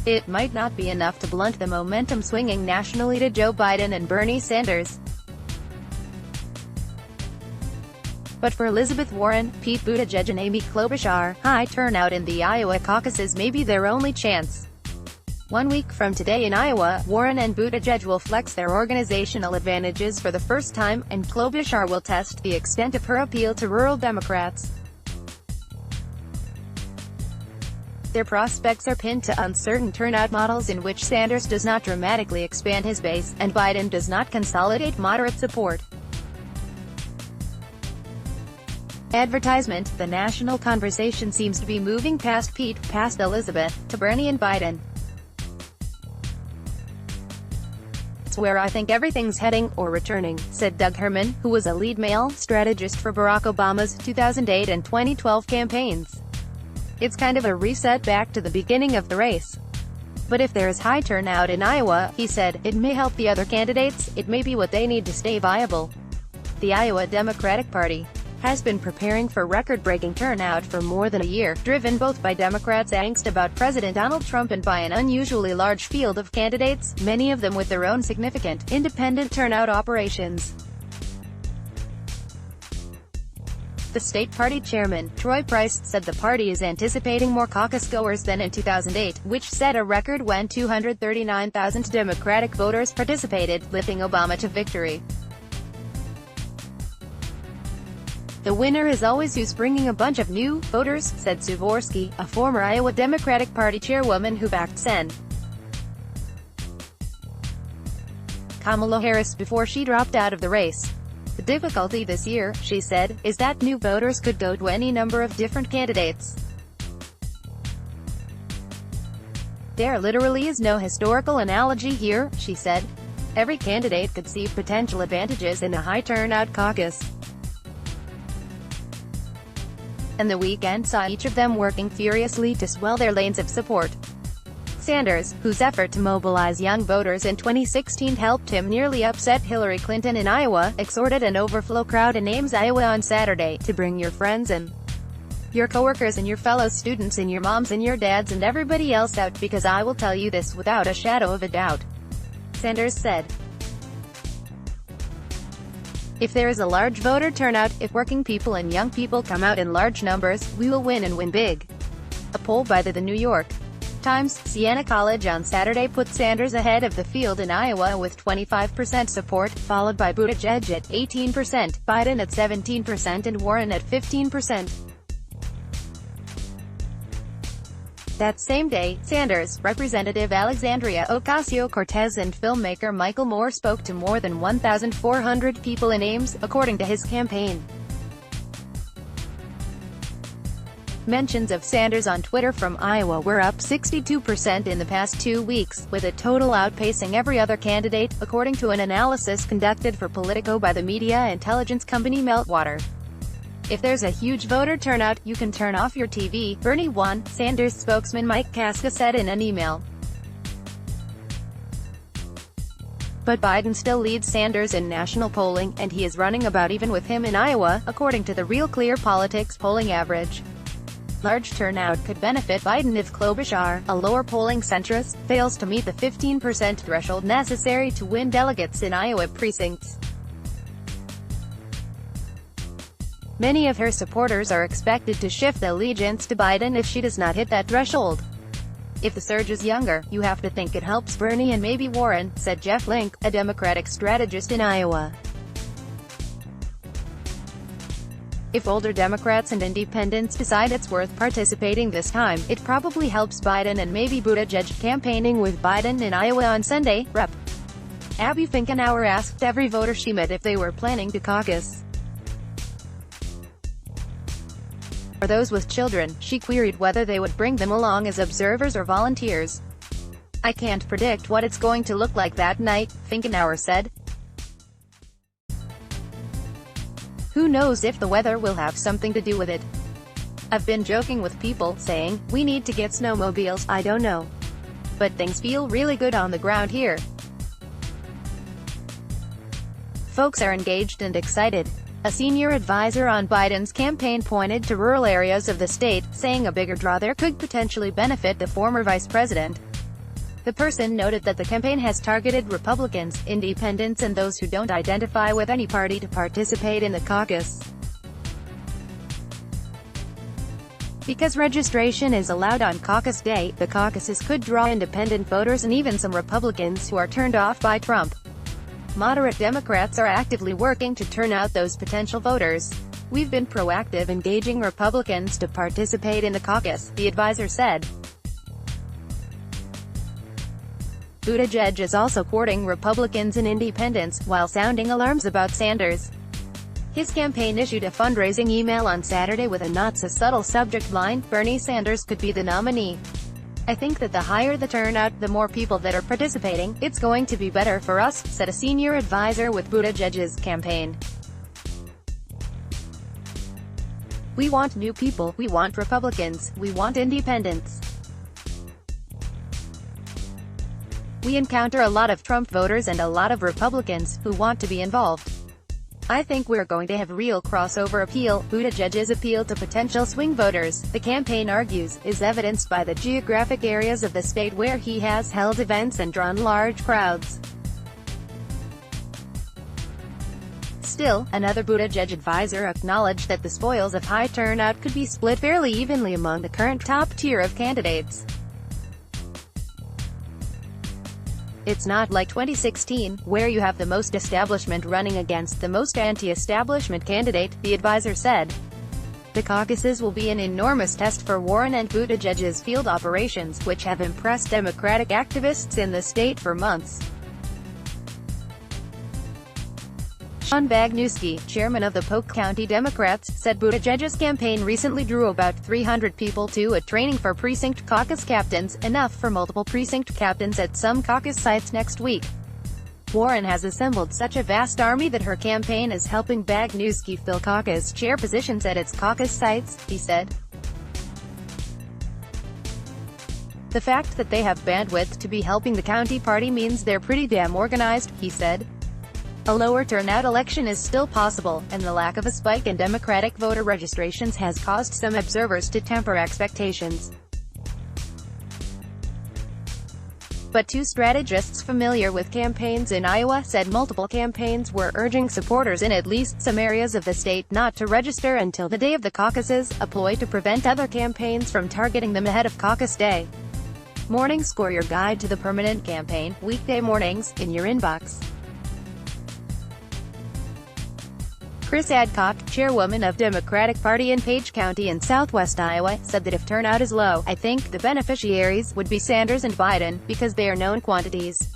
It might not be enough to blunt the momentum swinging nationally to Joe Biden and Bernie Sanders. But for Elizabeth Warren, Pete Buttigieg and Amy Klobuchar, high turnout in the Iowa caucuses may be their only chance. 1 week from today in Iowa, Warren and Buttigieg will flex their organizational advantages for the first time, and Klobuchar will test the extent of her appeal to rural Democrats. Their prospects are pinned to uncertain turnout models in which Sanders does not dramatically expand his base, and Biden does not consolidate moderate support. Advertisement: the national conversation seems to be moving past Pete, past Elizabeth, to Bernie and Biden. It's where I think everything's heading, or returning, said Doug Herman, who was a lead male strategist for Barack Obama's 2008 and 2012 campaigns. It's kind of a reset back to the beginning of the race. But if there is high turnout in Iowa, he said, it may help the other candidates, it may be what they need to stay viable. The Iowa Democratic Party has been preparing for record-breaking turnout for more than a year, driven both by Democrats' angst about President Donald Trump and by an unusually large field of candidates, many of them with their own significant, independent turnout operations. The state party chairman, Troy Price, said the party is anticipating more caucus goers than in 2008, which set a record when 239,000 Democratic voters participated, lifting Obama to victory. The winner is always who's bringing a bunch of new voters, said Suvorsky, a former Iowa Democratic Party chairwoman who backed Sen. Kamala Harris before she dropped out of the race. The difficulty this year, she said, is that new voters could go to any number of different candidates. There literally is no historical analogy here, she said. Every candidate could see potential advantages in a high turnout caucus. And the weekend saw each of them working furiously to swell their lanes of support. Sanders, whose effort to mobilize young voters in 2016 helped him nearly upset Hillary Clinton in Iowa, exhorted an overflow crowd in Ames, Iowa on Saturday, to bring your friends and your coworkers and your fellow students and your moms and your dads and everybody else out, because I will tell you this without a shadow of a doubt. Sanders said. If there is a large voter turnout, if working people and young people come out in large numbers, we will win and win big. A poll by the New York Times, Siena College on Saturday put Sanders ahead of the field in Iowa with 25% support, followed by Buttigieg at 18%, Biden at 17% and Warren at 15%. That same day, Sanders, Representative Alexandria Ocasio-Cortez and filmmaker Michael Moore spoke to more than 1,400 people in Ames, according to his campaign. Mentions of Sanders on Twitter from Iowa were up 62% in the past 2 weeks, with a total outpacing every other candidate, according to an analysis conducted for Politico by the media intelligence company Meltwater. If there's a huge voter turnout, you can turn off your TV, Bernie won, Sanders spokesman Mike Casca said in an email. But Biden still leads Sanders in national polling, and he is running about even with him in Iowa, according to the Real Clear Politics polling average. Large turnout could benefit Biden if Klobuchar, a lower polling centrist, fails to meet the 15% threshold necessary to win delegates in Iowa precincts. Many of her supporters are expected to shift allegiance to Biden if she does not hit that threshold. If the surge is younger, you have to think it helps Bernie and maybe Warren, said Jeff Link, a Democratic strategist in Iowa. If older Democrats and independents decide it's worth participating this time, it probably helps Biden and maybe Buttigieg. Campaigning with Biden in Iowa on Sunday, Rep. Abby Finkenauer asked every voter she met if they were planning to caucus. For those with children, she queried whether they would bring them along as observers or volunteers. I can't predict what it's going to look like that night, Finkenauer said. Who knows if the weather will have something to do with it. I've been joking with people, saying, we need to get snowmobiles, I don't know. But things feel really good on the ground here. Folks are engaged and excited. A senior advisor on Biden's campaign pointed to rural areas of the state, saying a bigger draw there could potentially benefit the former vice president. The person noted that the campaign has targeted Republicans, independents and those who don't identify with any party to participate in the caucus. Because registration is allowed on caucus day, the caucuses could draw independent voters and even some Republicans who are turned off by Trump. Moderate Democrats are actively working to turn out those potential voters. We've been proactive engaging Republicans to participate in the caucus, the advisor said. Buttigieg is also courting Republicans and independents, while sounding alarms about Sanders. His campaign issued a fundraising email on Saturday with a not-so-subtle subject line: Bernie Sanders could be the nominee. I think that the higher the turnout, the more people that are participating, it's going to be better for us, said a senior advisor with Buttigieg's campaign. We want new people, we want Republicans, we want independents. We encounter a lot of Trump voters and a lot of Republicans who want to be involved. I think we're going to have real crossover appeal. Buttigieg's appeal to potential swing voters, the campaign argues, is evidenced by the geographic areas of the state where he has held events and drawn large crowds. Still, another Buttigieg advisor acknowledged that the spoils of high turnout could be split fairly evenly among the current top tier of candidates. It's not like 2016, where you have the most establishment running against the most anti-establishment candidate, the advisor said. The caucuses will be an enormous test for Warren and Buttigieg's field operations, which have impressed Democratic activists in the state for months. Sean Bagnuski, chairman of the Polk County Democrats, said Buttigieg's campaign recently drew about 300 people to a training for precinct caucus captains, enough for multiple precinct captains at some caucus sites next week. Warren has assembled such a vast army that her campaign is helping Bagnuski fill caucus chair positions at its caucus sites, he said. The fact that they have bandwidth to be helping the county party means they're pretty damn organized, he said. A lower turnout election is still possible, and the lack of a spike in Democratic voter registrations has caused some observers to temper expectations. But two strategists familiar with campaigns in Iowa said multiple campaigns were urging supporters in at least some areas of the state not to register until the day of the caucuses, a ploy to prevent other campaigns from targeting them ahead of caucus day. Morning Score, your guide to the permanent campaign, weekday mornings, in your inbox. Chris Adcock, chairwoman of Democratic Party in Page County in southwest Iowa, said that if turnout is low, I think the beneficiaries would be Sanders and Biden, because they are known quantities.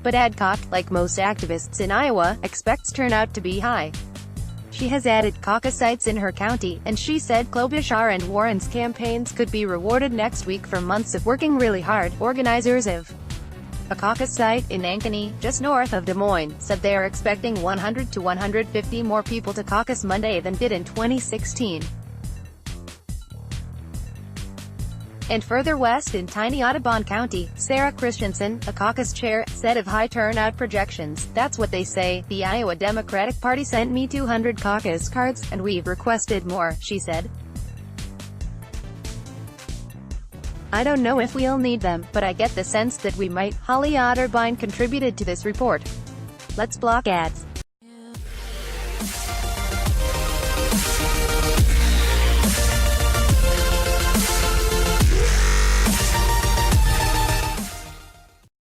But Adcock, like most activists in Iowa, expects turnout to be high. She has added caucus sites in her county, and she said Klobuchar and Warren's campaigns could be rewarded next week for months of working really hard. Organizers of a caucus site in Ankeny, just north of Des Moines, said they are expecting 100 to 150 more people to caucus Monday than did in 2016. And further west in tiny Audubon County, Sarah Christensen, a caucus chair, said of high turnout projections, "That's what they say. The Iowa Democratic Party sent me 200 caucus cards, and we've requested more," she said. "I don't know if we'll need them, but I get the sense that we might." Holly Otterbein contributed to this report. Let's block ads.